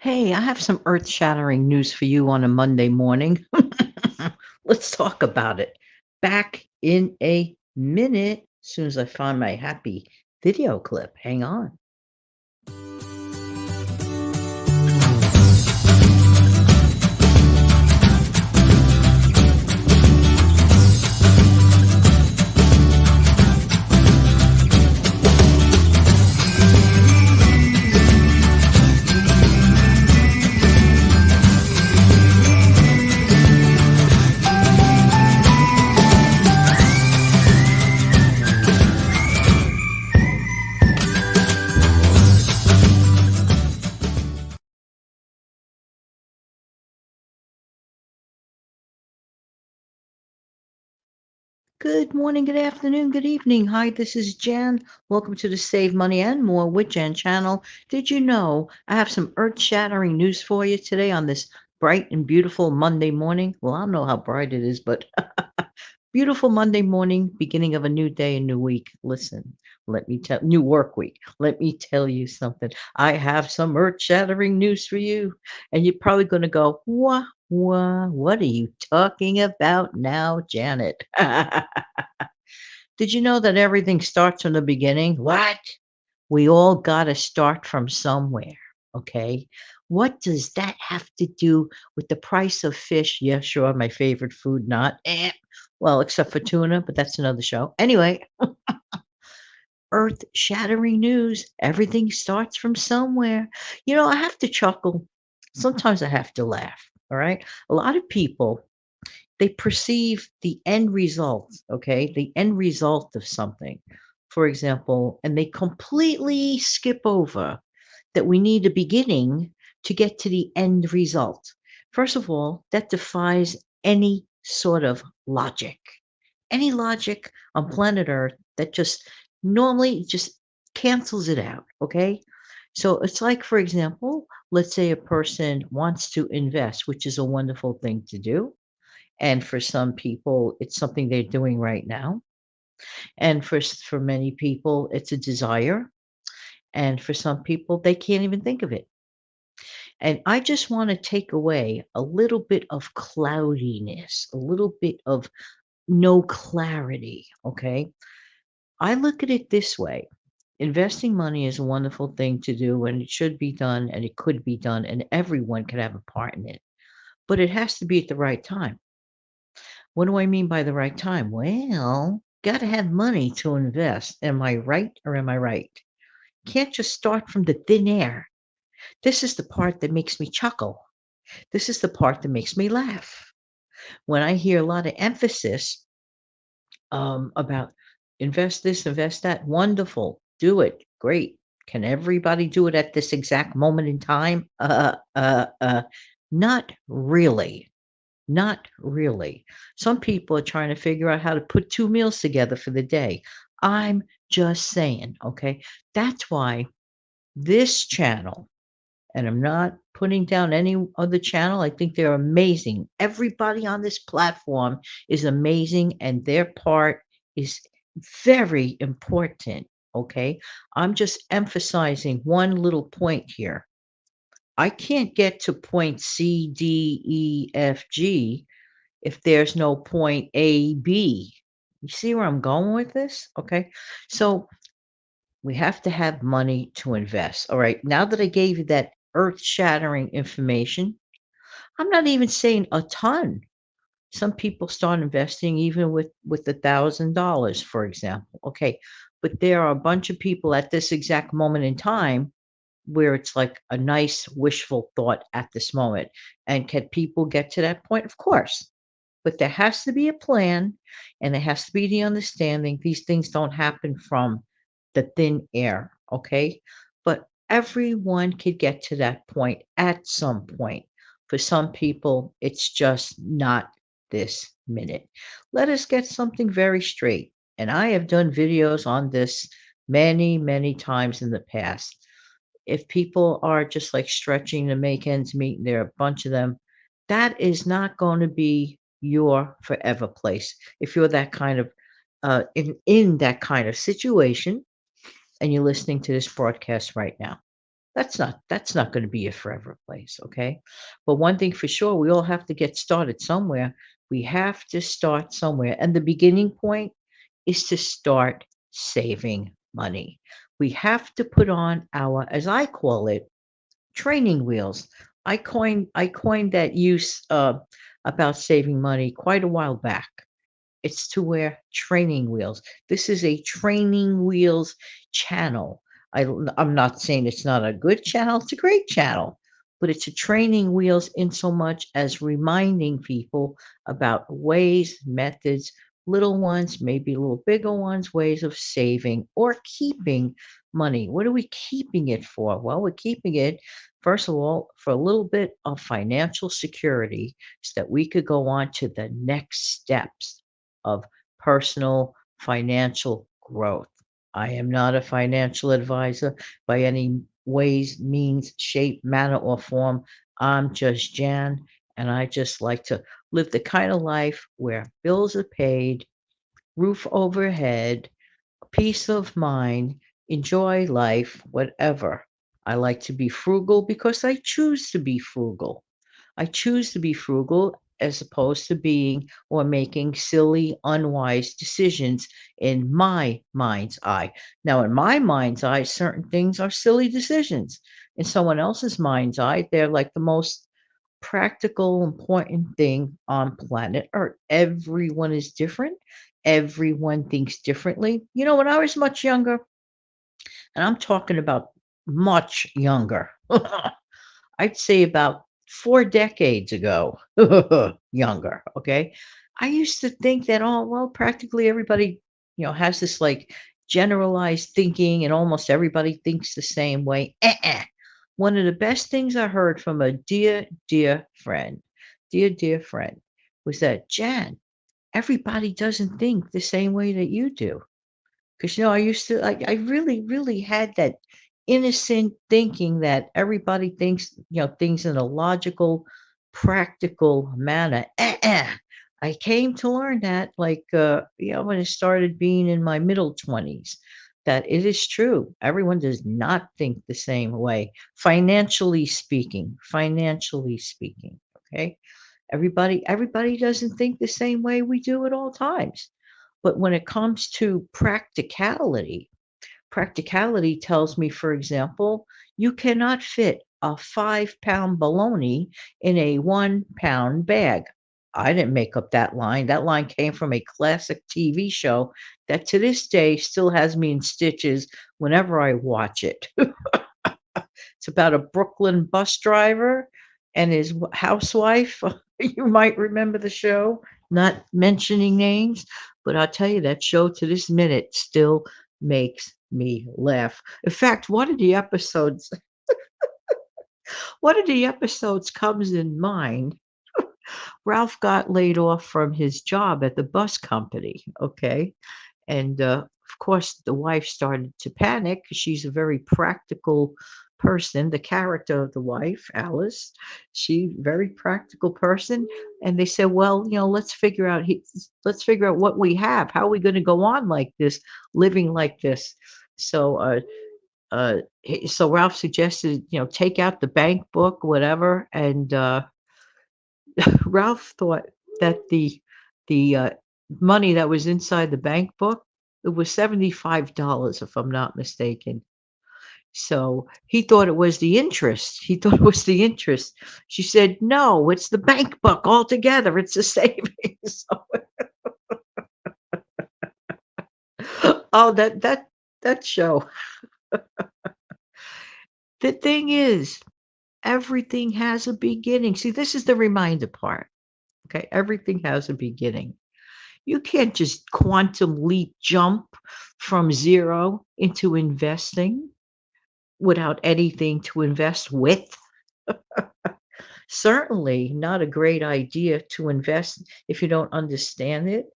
Hey, I have some earth shattering news for you on a Monday morning. Let's talk about it. Back in a minute, as soon as I find my happy video clip. Hang on. Good morning, good afternoon, good evening. Hi, this is Jan. Welcome to the Save Money and More with Jan channel. Did you know I have some earth shattering news for you today on this bright and beautiful Monday morning? Well, I don't know how bright it is, but beautiful Monday morning, beginning of a new day, a new week. Listen, new work week. Let me tell you something. I have some earth shattering news for you. And you're probably going to go, what are you talking about now, Janet? Did you know that everything starts from the beginning? What? We all got to start from somewhere. Okay. What does that have to do with the price of fish? Yeah, sure. My favorite food, not. Well, except for tuna, but that's another show. Anyway, earth shattering news. Everything starts from somewhere. I have to chuckle. Sometimes I have to laugh. All right. A lot of people, they perceive the end result, okay? The end result of something, for example, and they completely skip over that we need a beginning to get to the end result. First of all, that defies any sort of logic. Any logic on planet Earth that just normally just cancels it out, okay? So it's like, for example, let's say a person wants to invest, which is a wonderful thing to do. And for some people, it's something they're doing right now. And for many people, it's a desire. And for some people, they can't even think of it. And I just want to take away a little bit of cloudiness, a little bit of no clarity. Okay. I look at it this way. Investing money is a wonderful thing to do and it should be done and it could be done and everyone can have a part in it. But it has to be at the right time. What do I mean by the right time? Well, got to have money to invest. Am I right or am I right? Can't just start from the thin air. This is the part that makes me chuckle. This is the part that makes me laugh. When I hear a lot of emphasis about invest this, invest that, wonderful, do it, great. Can everybody do it at this exact moment in time? Not really. Not really. Some people are trying to figure out how to put 2 meals together for the day. I'm just saying, okay? That's why this channel, and I'm not putting down any other channel, I think they're amazing. Everybody on this platform is amazing, and their part is very important, okay? I'm just emphasizing one little point here. I can't get to point C, D, E, F, G if there's no point A, B. You see where I'm going with this? Okay. So we have to have money to invest. All right. Now that I gave you that earth shattering information, I'm not even saying a ton. Some people start investing even with $1,000, for example. Okay. But there are a bunch of people at this exact moment in time where it's like a nice wishful thought at this moment. And can people get to that point? Of course. But there has to be a plan and there has to be the understanding these things don't happen from the thin air, okay? But everyone could get to that point at some point. For some people, it's just not this minute. Let us get something very straight. And I have done videos on this many, many times in the past. If people are just like stretching to make ends meet, and there are a bunch of them, that is not going to be your forever place. If you're that kind of in that kind of situation and you're listening to this broadcast right now, That's not going to be a forever place, okay? But one thing for sure, we all have to get started somewhere. We have to start somewhere, and the beginning point is to start saving money. We have to put on our, as I call it, training wheels. I coined that use about saving money quite a while back. It's to wear training wheels. This is a training wheels channel. I'm not saying it's not a good channel, it's a great channel, but it's a training wheels in so much as reminding people about ways, methods, little ones, maybe a little bigger ones, ways of saving or keeping money. What are we keeping it for? Well, we're keeping it, first of all, for a little bit of financial security so that we could go on to the next steps of personal financial growth. I am not a financial advisor by any ways, means, shape, manner, or form. I'm just Jan, and I just like to live the kind of life where bills are paid, roof overhead, peace of mind, enjoy life, whatever. I like to be frugal because I choose to be frugal. I choose to be frugal as opposed to being or making silly, unwise decisions in my mind's eye. Now, in my mind's eye, certain things are silly decisions. In someone else's mind's eye, they're like the most practical, important thing on planet Earth. Everyone is different. Everyone thinks differently. You know, when I was much younger, and I'm talking about much younger, I'd say about 4 decades ago, younger, okay? I used to think that, oh, well, practically everybody, has this like generalized thinking and almost everybody thinks the same way. One of the best things I heard from a dear friend, was that, Jan, everybody doesn't think the same way that you do. 'Cause, I used to I really, really had that innocent thinking that everybody thinks, things in a logical, practical manner. I came to learn that, like, when I started being in my middle 20s, that it is true. Everyone does not think the same way, financially speaking, okay? Everybody doesn't think the same way we do at all times. But when it comes to practicality tells me, for example, you cannot fit a 5-pound bologna in a 1-pound bag. I didn't make up that line. That line came from a classic TV show that to this day still has me in stitches whenever I watch it. It's about a Brooklyn bus driver and his housewife. You might remember the show, not mentioning names, but I'll tell you that show to this minute still makes me laugh. In fact, one of the episodes comes in mind. Ralph got laid off from his job at the bus company, okay? And, of course, the wife started to panic 'cause she's a very practical person. The character of the wife, Alice, she very practical person. And they said, "Well, let's figure out what we have. How are we gonna go on like this, living like this?" So, so Ralph suggested, take out the bank book, whatever. And Ralph thought that the money that was inside the bank book, it was $75, if I'm not mistaken. So he thought it was the interest. He thought it was the interest. She said, "No, it's the bank book altogether. It's a savings." Oh, that show. The thing is, everything has a beginning. See, this is the reminder part. Okay, everything has a beginning. You can't just quantum leap jump from 0 into investing without anything to invest with. Certainly not a great idea to invest if you don't understand it.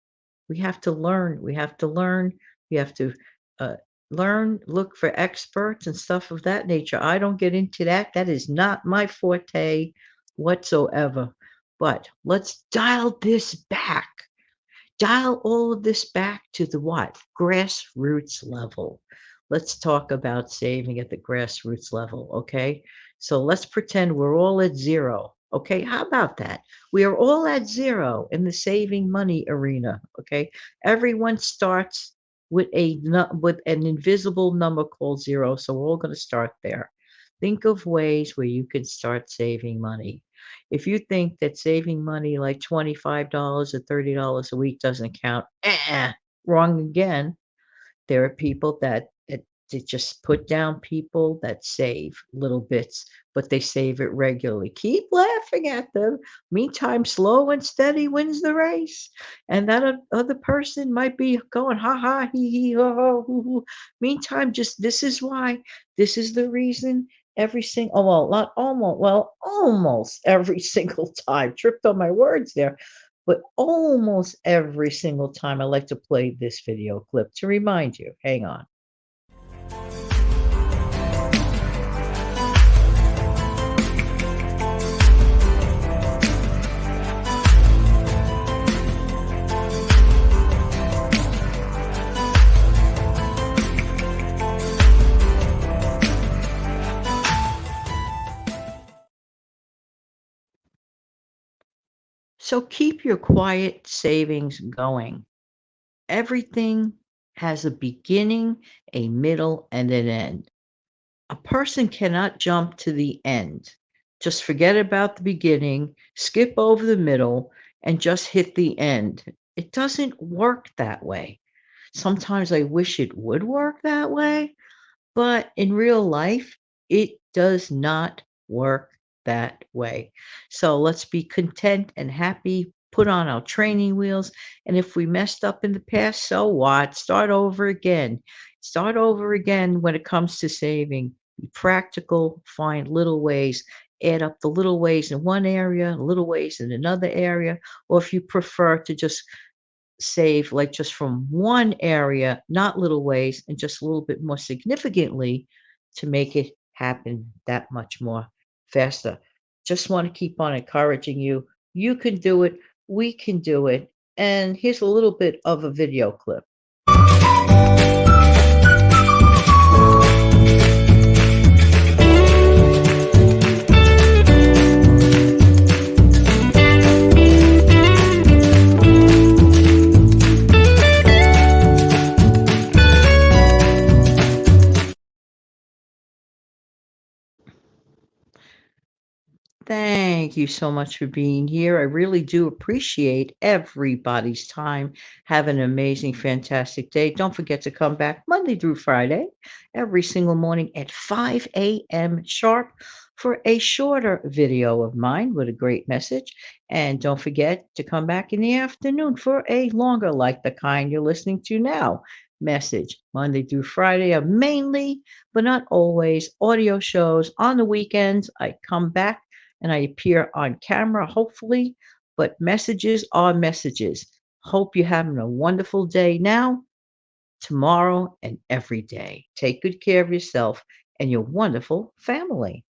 We have to learn. We have to learn. We have to uh, learn, look for experts and stuff of that nature. I don't get into that. That is not my forte whatsoever. But let's dial this back. Dial all of this back to the what? Grassroots level. let's talk about saving at the grassroots level, okay? So let's pretend we're all at zero. Okay, how about that? We are all at zero in the saving money arena. Okay, everyone starts with with an invisible number called zero. So we're all going to start there. Think of ways where you can start saving money. If you think that saving money like $25 or $30 a week doesn't count, wrong again. There are people that just put down people that save little bits, but they save it regularly. Keep laughing at them. Meantime, slow and steady wins the race. And that other person might be going, ha ha, hee hee, ho ho, hoo hoo. Meantime, just this is why, this is the reason every single, oh, well, not almost, well, almost every single time. Tripped on my words there. But almost every single time I like to play this video clip to remind you. Hang on. So keep your quiet savings going. Everything has a beginning, a middle, and an end. A person cannot jump to the end. Just forget about the beginning, skip over the middle, and just hit the end. It doesn't work that way. Sometimes I wish it would work that way, but in real life, it does not work that way. So let's be content and happy, put on our training wheels. And if we messed up in the past, so what? Start over again. Start over again when it comes to saving. Be practical, find little ways, add up the little ways in one area, little ways in another area, or if you prefer to just save like just from one area, not little ways, and just a little bit more significantly to make it happen that much more faster. Just want to keep on encouraging you. You can do it. We can do it. And here's a little bit of a video clip. Thank you so much for being here. I really do appreciate everybody's time. Have an amazing, fantastic day. Don't forget to come back Monday through Friday, every single morning at 5 a.m. sharp for a shorter video of mine with a great message. And don't forget to come back in the afternoon for a longer, like the kind you're listening to now, message. Monday through Friday are mainly, but not always, audio shows. On the weekends, I come back and I appear on camera, hopefully, but messages are messages. Hope you're having a wonderful day now, tomorrow, and every day. Take good care of yourself and your wonderful family.